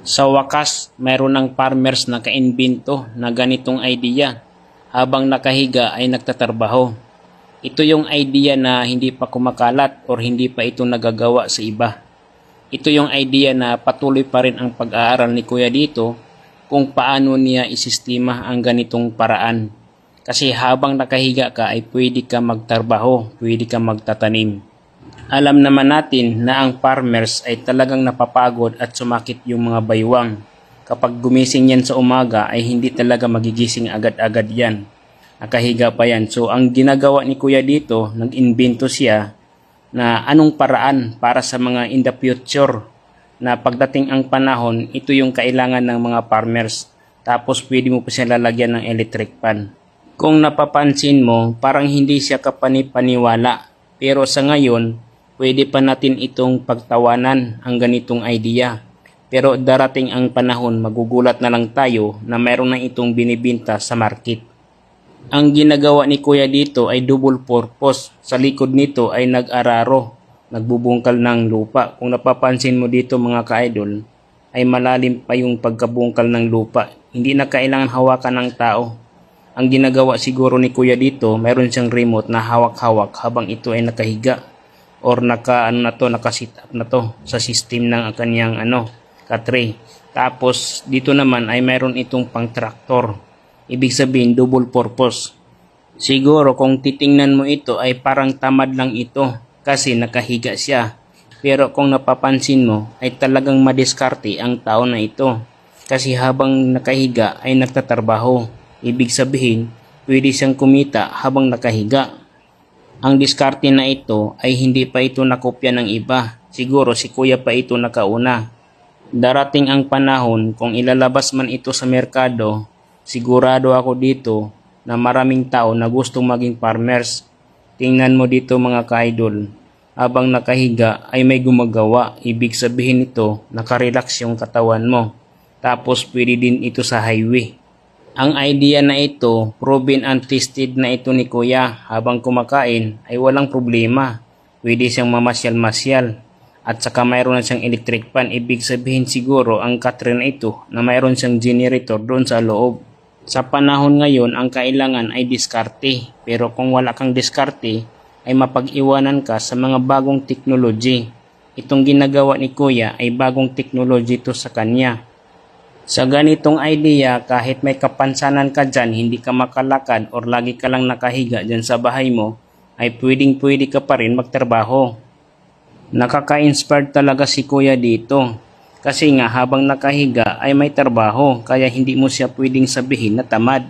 Sa wakas, mayroon ng farmers na kaimbento na ganitong idea habang nakahiga ay nagtatrabaho. Ito yung idea na hindi pa kumakalat or hindi pa ito nagagawa sa iba. Ito yung idea na patuloy pa rin ang pag-aaral ni Kuya dito kung paano niya isistima ang ganitong paraan. Kasi habang nakahiga ka ay pwede ka magtrabaho, pwede ka magtatanim. Alam naman natin na ang farmers ay talagang napapagod at sumakit yung mga baywang. Kapag gumising yan sa umaga ay hindi talaga magigising agad-agad yan. Nakahiga pa yan. So ang ginagawa ni Kuya dito, nag-invento siya na anong paraan para sa mga in the future na pagdating ang panahon, ito yung kailangan ng mga farmers. Tapos pwede mo pa siya lalagyan ng electric pan. Kung napapansin mo, parang hindi siya kapanipaniwala. Pero sa ngayon, pwede pa natin itong pagtawanan ang ganitong idea. Pero darating ang panahon, magugulat na lang tayo na mayroon na itong binibinta sa market. Ang ginagawa ni Kuya dito ay double purpose. Sa likod nito ay nag-araro, nagbubungkal ng lupa. Kung napapansin mo dito mga ka-idol, ay malalim pa yung pagkabungkal ng lupa. Hindi na kailangan hawakan ng tao. Ang ginagawa siguro ni Kuya dito, mayroon siyang remote na hawak-hawak habang ito ay nakahiga or naka-sit up na to sa system ng kanyang ka-tray. Tapos dito naman ay mayroon itong pang tractor. Ibig sabihin double purpose. Siguro kung titingnan mo ito ay parang tamad lang ito kasi nakahiga siya. Pero kung napapansin mo ay talagang madiskarte ang tao na ito. Kasi habang nakahiga ay nagtatrabaho. Ibig sabihin pwede siyang kumita habang nakahiga. Ang diskarte na ito ay hindi pa ito nakopya ng iba. Siguro si Kuya pa ito nakauna. Darating ang panahon kung ilalabas man ito sa merkado, sigurado ako dito na maraming tao na gustong maging farmers. Tingnan mo dito mga ka-idol. Habang nakahiga ay may gumagawa. Ibig sabihin nito, nakarelax yung katawan mo. Tapos pwede din ito sa highway. Ang idea na ito, proven and tested na ito ni Kuya. Habang kumakain ay walang problema. Pwede siyang mamasyal-masyal. At saka mayroon na siyang electric pan. Ibig sabihin siguro ang katre na ito na mayroon siyang generator doon sa loob. Sa panahon ngayon, ang kailangan ay diskarte. Pero kung wala kang diskarte, ay mapag-iwanan ka sa mga bagong technology. Itong ginagawa ni Kuya ay bagong technology to sa kanya. Sa ganitong idea, kahit may kapansanan ka dyan, hindi ka makalakad or lagi ka lang nakahiga dyan sa bahay mo, ay pwedeng-pwede ka pa rin magtrabaho. Nakaka-inspired talaga si Kuya dito. Kasi nga habang nakahiga ay may trabaho, kaya hindi mo siya pwedeng sabihin na tamad.